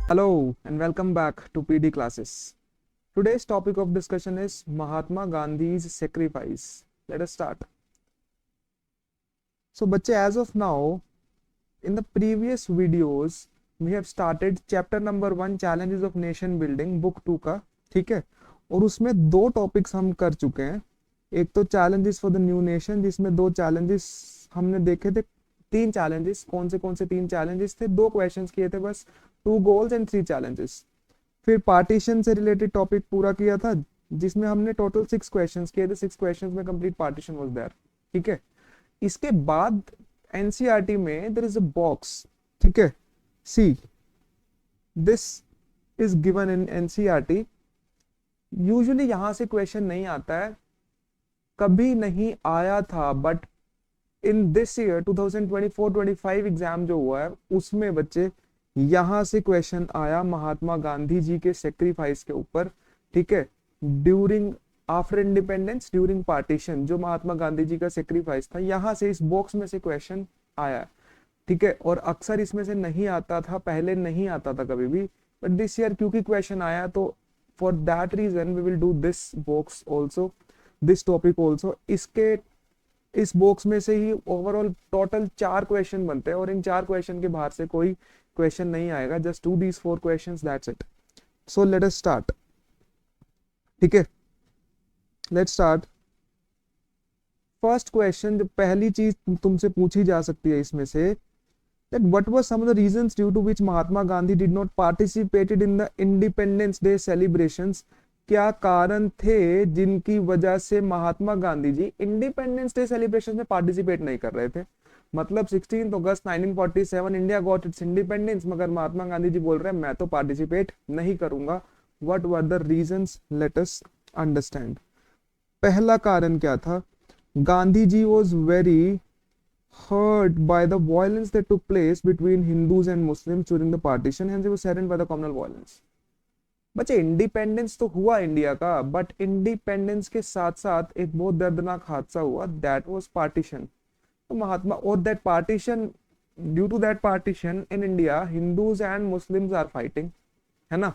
Hello and welcome back to PD classes. Today's topic of discussion is Mahatma Gandhi's sacrifice. Let us start. So, बच्चे, as of now, in the previous videos, we have started chapter number 1 challenges of nation building book 2 का, ठीक है। और उसमें दो topics हम कर चुके हैं। एक तो challenges for the new nation, जिसमें दो चैलेंजेस हमने देखे थे। तीन चैलेंजेस, कौन से तीन चैलेंजेस थे, दो क्वेश्चंस किए थे बस, 2 गोल्स एंड 3 चैलेंजेस। फिर पार्टीशन से रिलेटेड टॉपिक पूरा किया था, जिसमें हमने टोटल 6 क्वेश्चंस किए थे। 6 क्वेश्चंस में कंप्लीट पार्टीशन वाज देयर, ठीक है। इसके बाद एनसीईआरटी में देयर इज अ बॉक्स, ठीक है। सी this is given in NCERT. Usually यहां से क्वेश्चन नहीं आता है, कभी नहीं आया था, but in this year 2024-25 exam जो हुआ है उसमें बच्चे यहां से क्वेश्चन आया महात्मा गांधी जी के सेक्रीफाइस के ऊपर, ठीक है। During after independence, during partition, जो महात्मा गांधी जी का सेक्रीफाइस था, यहां से इस बॉक्स में से क्वेश्चन आया, ठीक है। और अक्सर इसमें से नहीं आता था, पहले नहीं आता था कभी भी, बट दिस ईयर क्योंकि क्वेश्चन आया तो for that reason we will do this box also, this topic also. इस बॉक्स में से ही ओवरऑल टोटल 4 क्वेश्चन बनते हैं और इन 4 क्वेश्चन के बाहर से कोई क्वेश्चन नहीं आएगा। Just do these 4 questions, that's it. So let us start, ठीक है। Let's start. फर्स्ट क्वेश्चन, जो पहली चीज तुमसे पूछी जा सकती है इसमें से, that what were some of the reasons due to which Mahatma Gandhi did not participated in the Independence Day celebrations? क्या कारण थे जिनकी वजह से Mahatma Gandhi ji independence day celebration में पार्टिसिपेट नहीं कर रहे थे। मतलब 16 अगस्त 1947 इंडिया गॉट इट्स इंडिपेंडेंस, मगर महात्मा गांधी जी बोल रहे हैं मैं तो पार्टिसिपेट नहीं करूंगा। What were the reasons? Let us understand. पहला कारण क्या था? Gandhi ji was very hurt by the violence that took place between Hindus and Muslims during the partition, hence he was saddened by the communal violence. बच्चे, independence तो हुआ India का, but independence के साथ साथ एक बहुत दर्दनाक हादसा हुआ, दैट वाज पार्टीशन। तो महात्मा, और that partition, due to that partition in India Hindus and Muslims are fighting, है ना।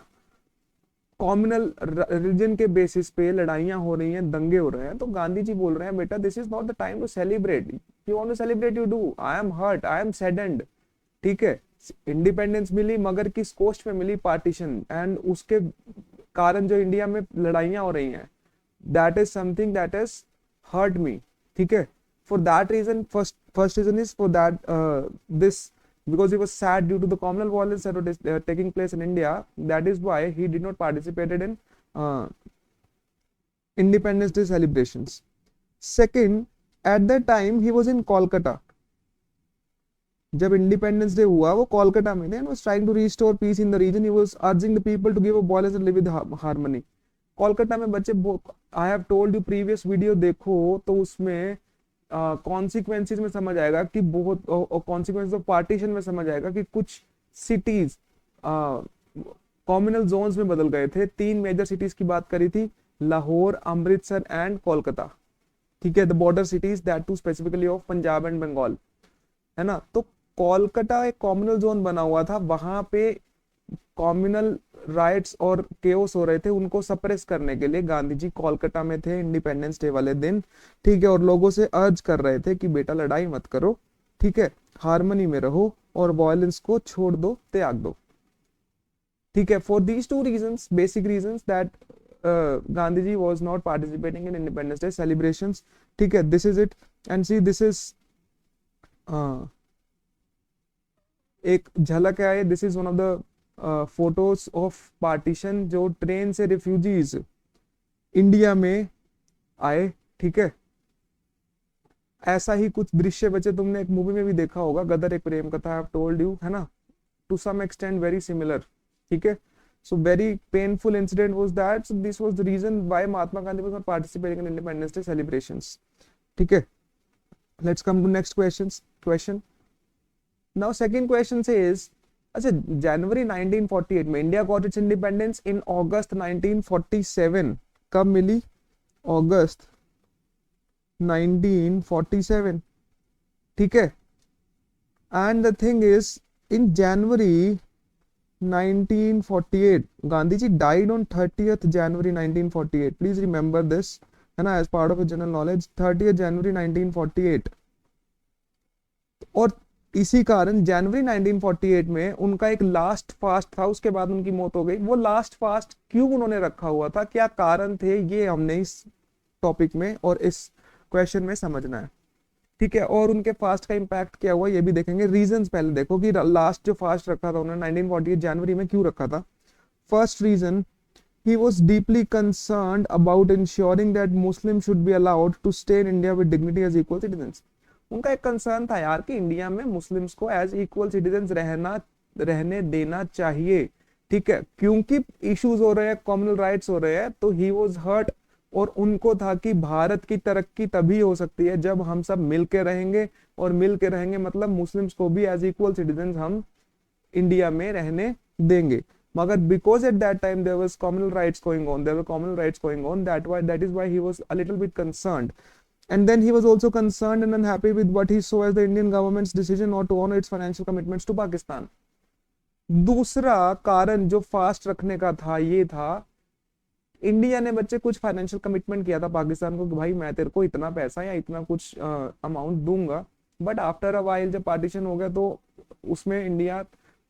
कॉम्युनल रिलीजन के बेसिस पे लड़ाइयां हो रही हैं, दंगे हो रहे हैं। तो गांधी जी बोल रहे हैं बेटा this is not the time to celebrate, you want to celebrate you do, I am hurt, I am saddened, ठीक है। इंडिपेंडेंस मिली मगर किस कॉस्ट पे मिली? पार्टीशन, एंड उसके कारण जो इंडिया में लड़ाइयां हो रही हैं, that is something that is hurt me, ठीक है। For that reason, first reason is for that this, because he was sad due to the communal violence that was taking place in India. That is why he did not participated in uh, Independence Day celebrations. Second, at that time he was in Kolkata. जब independence day हुआ वो कोलकाता में थे, and was trying to restore peace in the region. He was urging the people to give up violence and live with harmony. Kolkata में बच्चे, आई have told you previous video देखो तो उसमें कॉन्सिक्वेंसेज में समझ आएगा कि बहुत, कॉन्सिक्वेंसेज ऑफ पार्टीशन में समझ आएगा कि कुछ सिटीज कॉम्युनल जोन्स में बदल गए थे। 3 मेजर सिटीज की बात करी थी, लाहौर, अमृतसर एंड कोलकाता, ठीक है। The border cities, that too specifically of Punjab and Bengal, है ना। तो कोलकाता एक कॉम्युनल जोन बना हुआ था, वहां पे कॉम्युनल राइट्स और केओस हो रहे थे, उनको सप्रेस करने के लिए गांधी जी कोलकाता में थे इंडिपेंडेंस डे वाले दिन, ठीक है। और लोगों से अर्ज कर रहे थे कि बेटा लड़ाई मत करो, ठीक है, हार्मनी में रहो और वायलेंस को छोड़ दो, त्याग दो, ठीक है। For these 2 reasons, basic reasons, that Gandhi ji was not participating in independence day celebrations, ठीक है। This is it, and see this is एक झलक है, this is one of the photos of partition, जो ट्रेन से रिफ्यूजीज इंडिया में आए, ठीक है। ऐसा ही कुछ दृश्य बच्चे तुमने एक मूवी में भी देखा होगा, गदर एक प्रेम कथा, आई हैव टोल्ड यू, है ना, to some extent very similar, ठीक है। So very painful incident was that, so this was the reason why Mahatma Gandhi was not participating in independence day celebrations, ठीक है। Let's come to next question. Now second question says, अच्छा, जनवरी 1948 में India got its independence, in August 1947 कब मिली? अगस्त 1947, ठीक है। And the thing is in January 1948, Gandhi ji died on 30th January 1948. Please remember this, है ना, as part of a general knowledge. 30th January 1948. और इसी कारण जनवरी 1948 में उनका एक लास्ट फास्ट था, उसके बाद उनकी मौत हो गई। वो लास्ट फास्ट क्यों उन्होंने रखा हुआ था, क्या कारण थे, ये हमने इस टॉपिक में और इस क्वेश्चन में समझना है, ठीक है। और उनके फास्ट का इम्पैक्ट क्या हुआ ये भी देखेंगे। रीजंस पहले देखो कि लास्ट जो फास्ट रखा था उन्होंने 1948 जनवरी में क्यों रखा था। First reason, he was deeply concerned about ensuring that Muslims should be allowed to stay in India with dignity as equal citizens. उनका एक कंसर्न था यार कि इंडिया में मुस्लिम्स को एज इक्वल सिटीजन रहने देना चाहिए, ठीक है, क्योंकि इश्यूज हो रहे हैं, कॉमनल राइट्स हो रहे हैं, तो ही वाज हर्ट। और उनको था कि भारत की तरक्की तभी हो सकती है जब हम सब मिल के रहेंगे, और मिल के रहेंगे मतलब मुस्लिम्स को भी एज इक्वल सिटीजन हम इंडिया में रहने देंगे। मगर because at that time there was communal rights going on, there were communal rights going on, that is why he was a little bit concerned. And then he was also concerned and unhappy with what he saw as the Indian government's decision not to honor its financial commitments to Pakistan. दूसरा कारण जो fast रखने का था ये था, India ने बच्चे कुछ फाइनेंशियल कमिटमेंट किया था पाकिस्तान को कि भाई मैं तेरे को इतना पैसा या इतना कुछ अमाउंट दूंगा, बट आफ्टर अ वाइल जब पार्टीशन हो गया तो उसमें इंडिया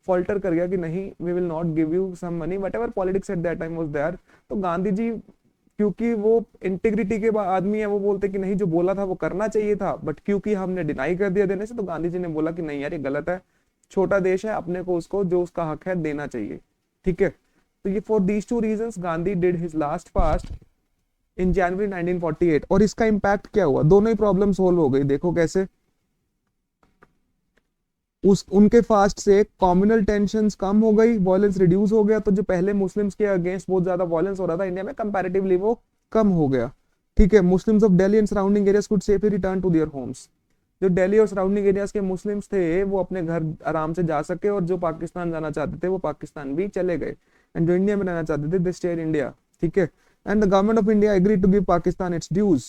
फॉल्टर कर गया कि नहीं, we will not give you some money, whatever politics at that time was there. तो गांधी जी क्योंकि वो इंटीग्रिटी के आदमी है, वो बोलते कि नहीं जो बोला था वो करना चाहिए था, बट क्योंकि हमने डिनाई कर दिया देने से, तो गांधी जी ने बोला कि नहीं यार ये गलत है, छोटा देश है, अपने को उसको जो उसका हक है देना चाहिए, ठीक है। तो ये for these two reasons Gandhi did his last fast in January 1948। और इसका इंपैक्ट क्या हुआ, दोनों ही प्रॉब्लम सोल्व हो गई। देखो कैसे, उनके फास्ट से कम्युनल टेंशंस कम हो गई, वायलेंस रिड्यूस हो गया। तो जो पहले मुस्लिम्स के अगेंस्ट बहुत ज्यादा वायलेंस हो रहा था इंडिया में, कंपैरेटिवली वो कम हो गया, ठीक है। Muslims of Delhi and surrounding areas could safely return to their homes. जो दिल्ली और सराउंडिंग एरियाज के मुस्लिम्स थे वो अपने घर आराम से जा सके, और जो पाकिस्तान जाना चाहते थे वो पाकिस्तान भी चले गए, एंड जो इंडिया में रहना चाहते थे दे स्टे इन इंडिया, ठीक है। And the government of India agree to give Pakistan its dues.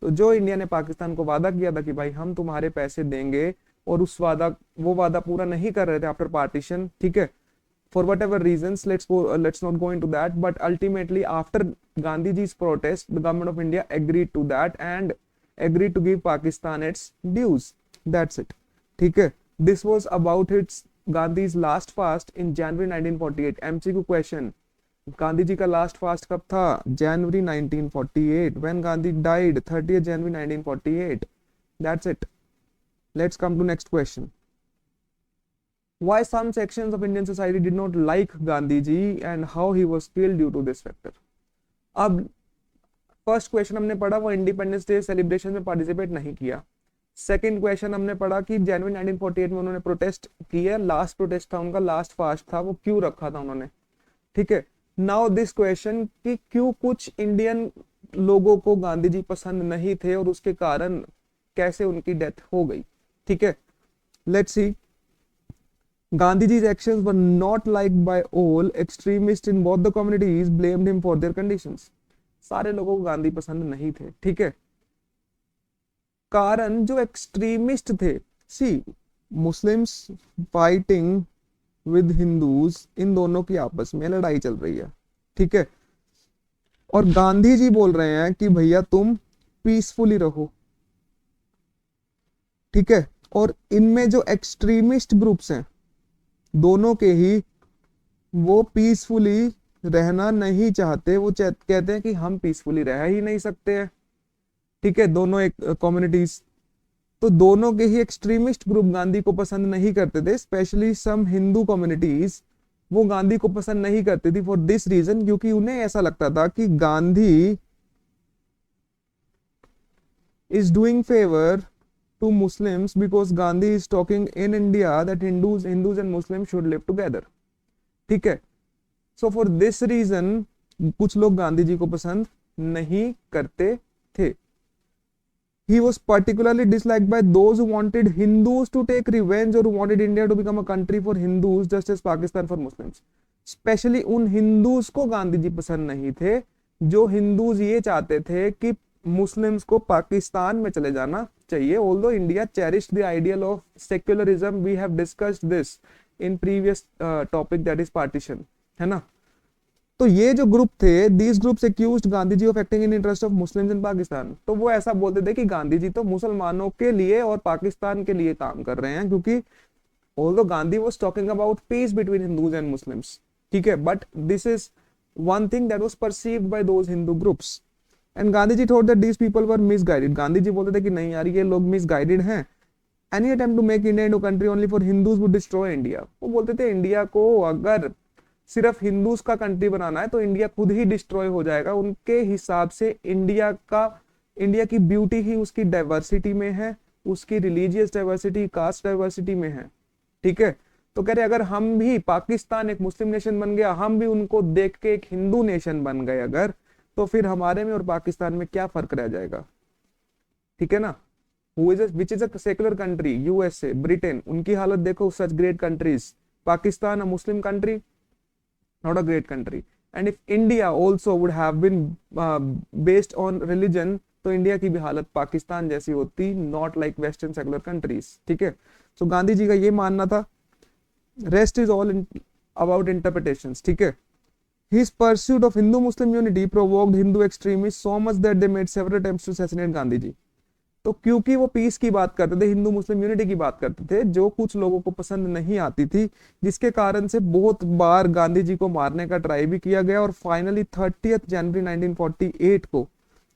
तो जो इंडिया ने पाकिस्तान को वादा किया था कि भाई हम तुम्हारे पैसे देंगे, और वो वादा पूरा नहीं कर रहे थे आफ्टर पार्टीशन, ठीक है, for whatever reasons, let's not go into that, but ultimately after Gandhiji's protest the government of India agreed to that and agreed to give Pakistan its dues. That's it, ठीक है। This was about its Gandhi's last fast in January 1948. MCQ question, Gandhi ji का last fast कब था, जनवरी 1948, when Gandhi died 30th January 1948. That's it. Let's come to next question. Why some sections of Indian society did not like Gandhi ji and how he was killed due to this factor. अब first question हमने पढ़ा वो independence day celebration में participate नहीं किया। Second question हमने पढ़ा कि जनवरी 1948 में उन्होंने प्रोटेस्ट किया, लास्ट प्रोटेस्ट था उनका, लास्ट फास्ट था, वो क्यों रखा था उन्होंने, ठीक है। नाउ दिस क्वेश्चन कि क्यों कुछ इंडियन लोगों को गांधी जी पसंद नहीं थे और उसके कारण कैसे उनकी डेथ हो गई, ठीक है। Let's see, Gandhiji's actions were not liked by all. Extremists in both the communities blamed him for their conditions. सारे लोगों को गांधी पसंद नहीं थे, ठीक है। कारण जो एक्सट्रीमिस्ट थे, सी मुस्लिम्स फाइटिंग विद हिंदूज, इन दोनों की आपस में लड़ाई चल रही है, ठीक है। और गांधी जी बोल रहे हैं कि भैया तुम पीसफुली रहो, ठीक है। और इनमें जो एक्सट्रीमिस्ट ग्रुप्स हैं दोनों के ही, वो पीसफुली रहना नहीं चाहते, वो कहते हैं कि हम पीसफुली रह ही नहीं सकते हैं, ठीक है, दोनों एक कम्युनिटीज। तो दोनों के ही एक्सट्रीमिस्ट ग्रुप गांधी को पसंद नहीं करते थे, स्पेशली सम हिंदू कम्युनिटीज वो गांधी को पसंद नहीं करती थी फॉर दिस रीजन, क्योंकि उन्हें ऐसा लगता था कि Gandhi is doing favour to Muslims because Gandhi is talking in India that Hindus and Muslims should live together, ठीक है। So for this reason कुछ लोग गांधी जी को पसंद नहीं करते थे। He was particularly disliked by those who wanted Hindus to take revenge or who wanted India to become a country for Hindus just as Pakistan for Muslims. Especially उन Hindus को गांधी जी पसंद नहीं थे जो हिंदूज ये चाहते थे कि मुस्लिम्स को पाकिस्तान में चले जाना चाहिए। Although India cherished the ideal of secularism, we have discussed this in previous topic that is partition, है ना। तो ये जो ग्रुप थे, these groups accused Gandhi ji of acting in interest of Muslims in Pakistan. तो वो ऐसा बोलते थे कि गांधी जी तो मुसलमानों के लिए और पाकिस्तान के लिए काम कर रहे हैं, क्योंकि although Gandhi was talking about peace between Hindus and Muslims, ठीक है, but this is one thing that was perceived by those Hindu groups, and Gandhi ji thought that these people were misguided। Gandhi ji बोलते थे कि नहीं यार ये लोग misguided हैं। Any attempt to make India into a country only for Hindus would destroy India। वो बोलते थे इंडिया को अगर सिर्फ हिंदूज का कंट्री बनाना है तो इंडिया खुद ही डिस्ट्रॉय हो जाएगा। उनके हिसाब से इंडिया की ब्यूटी ही उसकी डाइवर्सिटी में है, उसकी रिलीजियस डाइवर्सिटी, कास्ट डाइवर्सिटी में है, ठीक है। तो कह रहे अगर हम भी, पाकिस्तान एक मुस्लिम नेशन बन गया, हम भी उनको देख के एक हिंदू नेशन बन गए अगर, तो फिर हमारे में और पाकिस्तान में क्या फर्क रह जाएगा, ठीक है ना। Which is a secular country, USA, Britain, उनकी हालत देखो, such great countries. Pakistan a Muslim country, not a great country. And if India also would have been based on religion, तो इंडिया की भी हालत पाकिस्तान जैसी होती, not like western secular countries, ठीक है। तो गांधी जी का ये मानना था। Rest is all about interpretations, ठीक है। His pursuit of Hindu-Muslim unity provoked Hindu extremists so much that they made several attempts to assassinate Gandhi ji. तो क्योंकि वो पीस की बात करते थे, हिंदू मुस्लिम यूनिटी की बात करते थे, जो कुछ लोगों को पसंद नहीं आती थी, जिसके कारण से बहुत बार गांधी जी को मारने का ट्राई भी किया गया। और फाइनली 30 जनवरी 1948 को,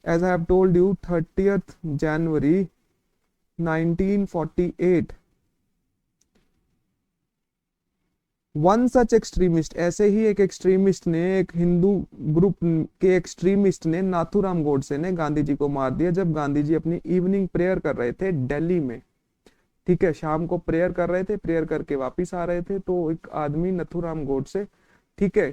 as I have told you, 30 January 1948, one such extremist, ऐसे ही एक एक्सट्रीमिस्ट ने, एक हिंदू ग्रुप के एक्सट्रीमिस्ट ने, नाथूराम गोडसे ने गांधी जी को मार दिया जब गांधी जी अपनी इवनिंग प्रेयर कर रहे थे दिल्ली में, ठीक है। शाम को प्रेयर कर रहे थे, प्रेयर करके वापिस आ रहे थे, तो एक आदमी नाथूराम गोडसे, ठीक है,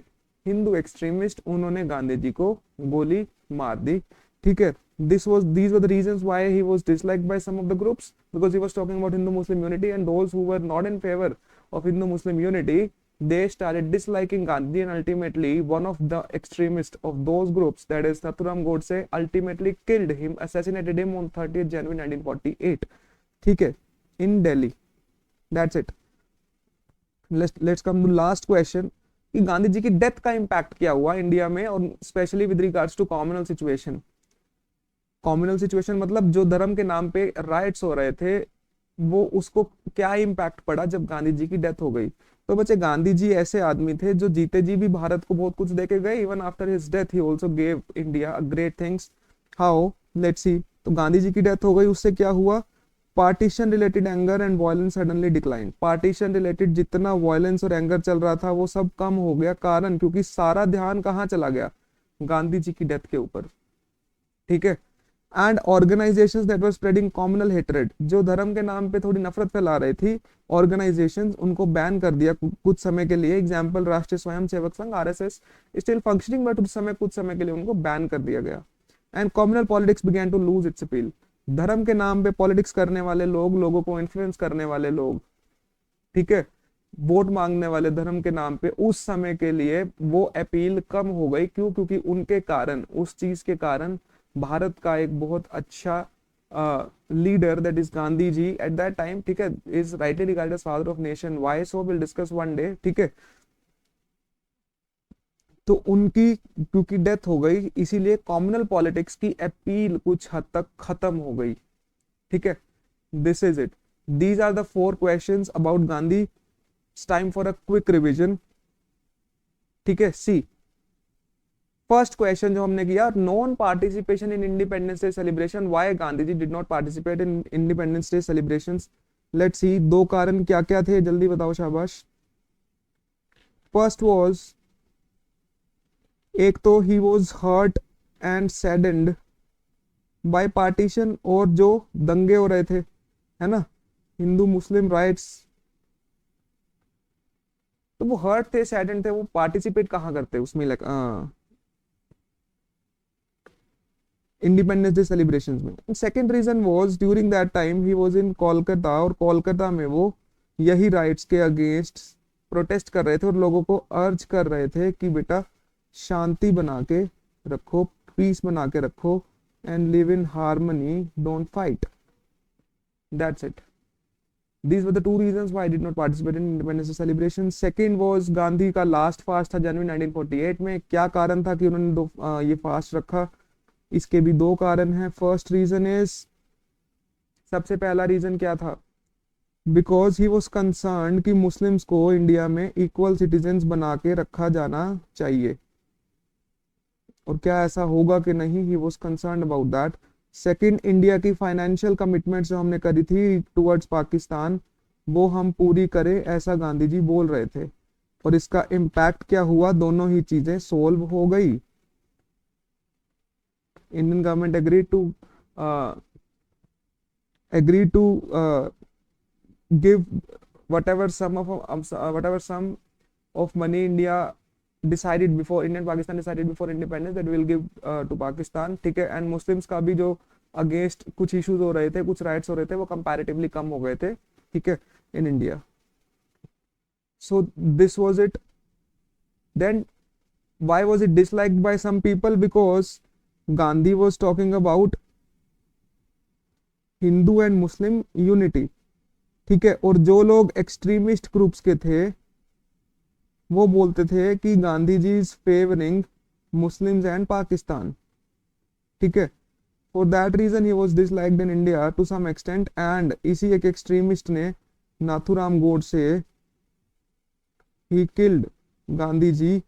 हिंदू एक्सट्रीमिस्ट, उन्होंने गांधी जी को गोली मार दी, ठीक है। these were the reasons why he was disliked by some of the groups, because he was talking about Hindu Muslim unity, and those who were not in favor of Hindu Muslim unity, they started disliking Gandhi, and ultimately one of the extremists of those groups, that is Nathuram Godse, ultimately killed him, assassinated him on 30th January 1948, ठीक है, in Delhi। That's it। Let's come to last question, कि गांधी जी की death का impact क्या हुआ India में, और specially with regards to communal situation. Communal situation मतलब जो धर्म के नाम पे राइट्स हो रहे थे, वो उसको क्या इम्पैक्ट पड़ा जब गांधी जी की डेथ हो गई। तो बच्चे, गांधी जी ऐसे आदमी थे जो जीते जी भी भारत को बहुत कुछ देके गए। Even after his death he also gave India great things. How, let's see. तो गांधी जी की डेथ हो गई, उससे क्या हुआ, partition related anger and violence suddenly decline. Partition related जितना वायलेंस और एंगर चल रहा था वो सब कम हो गया, कारण क्योंकि सारा ध्यान कहाँ चला गया, गांधी जी की डेथ के ऊपर, ठीक है। And organisations that were spreading communal hatred, जो धर्म के नाम पे थोड़ी नफरत फैला रही थी, ऑर्गेनाइजेशंस, उनको बैन कर दिया कुछ समय के लिए। एग्जांपल राष्ट्रीय Swayamsevak Sangh, RSS, still functioning, but कुछ समय के लिए उनको बैन कर दिया गया। And communal politics began to lose its appeal. धर्म के नाम पे पॉलिटिक्स करने वाले लोग, लोगों को इन्फ्लुएंस करने वाले लोग, ठीक है, वोट मांगने वाले धर्म के नाम पे, उस समय के लिए वो अपील कम हो गई। क्यों? क्योंकि उनके कारण, उस चीज के कारण, भारत का एक बहुत अच्छा leader, that is Gandhi ji at that time, ठीक है, is rightly regarded as father of nation. Why so, will discuss one day, ठीक है। तो उनकी क्योंकि डेथ हो गई, इसीलिए कॉम्युनल पॉलिटिक्स की अपील कुछ हद तक खत्म हो गई, ठीक है। This is it, these are the 4 questions about Gandhi. It's time for a quick revision, ठीक है। सी, फर्स्ट क्वेश्चन जो हमने किया, non participation in independence day celebration, why Gandhi ji did not participate in independence day celebrations. Let's see, 2 कारण क्या क्या थे, जल्दी बताओ, शाबाश। फर्स्ट वाज, एक तो he was hurt and saddened by partition, और जो दंगे हो रहे थे, है ना, हिंदू मुस्लिम राइट्स, तो वो हर्ट थे, सैडेंड थे, वो पार्टिसिपेट कहाँ करते उसमें, लाइक इंडिपेंडेंस डे सेलिब्रेशंस में। Second reason was, during that time he was in Kolkata, और कोलकाता में वो यही राइट्स के अगेंस्ट प्रोटेस्ट कर रहे थे और लोगों को अर्ज कर रहे थे कि बेटा शांति बना के रखो, पीस बना के रखो, and live in harmony, don't fight. That's it. These were the two reasons why I did not participate in Independence Day celebration. Second was Gandhi का लास्ट फास्ट था जनवरी 1948 में. क्या कारण था कि उन्होंने ये फास्ट रखा? इसके भी दो कारण हैं. फर्स्ट रीजन इज, सबसे पहला रीजन क्या था? बिकॉज ही वॉज कंसर्न कि मुस्लिम्स को इंडिया में इक्वल सिटीजन्स बना के रखा जाना चाहिए. और क्या ऐसा होगा कि नहीं? He was concern about that. Second, India की फाइनेंशियल कमिटमेंट जो हमने करी थी टुवर्ड्स पाकिस्तान, वो हम पूरी करें, ऐसा गांधी जी बोल रहे थे. और इसका इम्पैक्ट क्या हुआ? दोनों ही चीजें सोल्व हो गई. Indian government agree to give whatever sum of money India decided before, Indian Pakistan decided before independence that will give to Pakistan. ठीक है. एंड मुस्लिम्स का भी जो अगेंस्ट कुछ इश्यूज हो रहे थे, कुछ राइट्स हो रहे थे, वो कंपैरेटिवली कम हो गए थे. ठीक है, in India. So this was it. Then why was it disliked by some people? Because Gandhi was talking about Hindu and Muslim unity. ठीक है. और जो लोग एक्सट्रीमिस्ट ग्रुप्स के थे वो बोलते थे कि Gandhi ji is favouring Muslims and Pakistan. ठीक है. For that reason he was disliked in India to some extent. And इसी एक एक्सट्रीमिस्ट ने, नाथुराम गोडसे, ही किल्ड गांधी जी.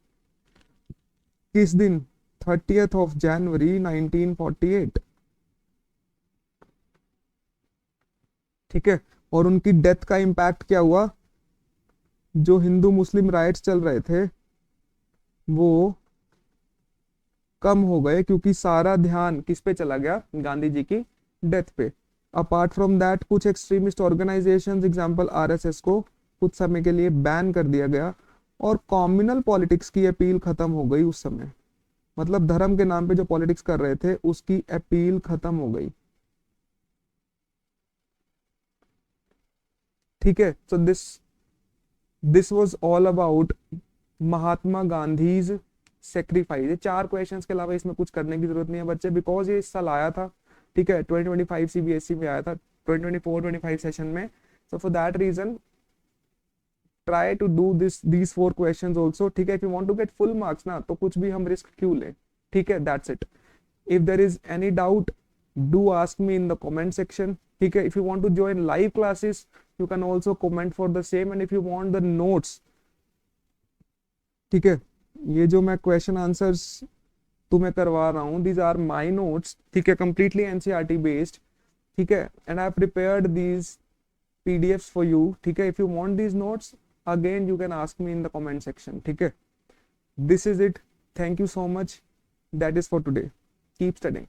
किस दिन? 30th of January 1948. ठीक है. और उनकी डेथ का इम्पैक्ट क्या हुआ? जो हिंदू मुस्लिम राइट्स चल रहे थे वो कम हो गए, क्योंकि सारा ध्यान किस पे चला गया? गांधी जी की डेथ पे. अपार्ट फ्रॉम दैट, कुछ एक्सट्रीमिस्ट ऑर्गेनाइजेशंस, एग्जांपल आरएसएस, को कुछ समय के लिए बैन कर दिया गया. और कॉम्युनल पॉलिटिक्स की अपील खत्म हो गई उस समय. मतलब धर्म के नाम पे जो पॉलिटिक्स कर रहे थे उसकी अपील खत्म हो गई. ठीक है. सो this was all about Mahatma Gandhi's sacrifice. ये 4 क्वेश्चंस के अलावा इसमें कुछ करने की जरूरत नहीं है बच्चे, बिकॉज ये इस साल आया था. ठीक है, 2025 सीबीएसई में आया था, 2024-25 सेशन में. So for that reason try to do these 4 questions also. ठीक है. If you want to get full marks ना, तो कुछ भी हम रिस्क क्यों लें? ठीक है, that's it. If there is any doubt, do ask me in the comment section. ठीक है. If you want to join live classes, you can also comment for the same. And if you want the notes, ठीक है, ये जो मैं question answers तुम्हें करवा रहा हूँ, these are my notes. ठीक है, completely NCERT based. ठीक है. And I have prepared these PDFs for you. ठीक है. if you want these notes, again you can ask me in the comment section. ठीक है. This is it. Thank you so much. That is for today. Keep studying.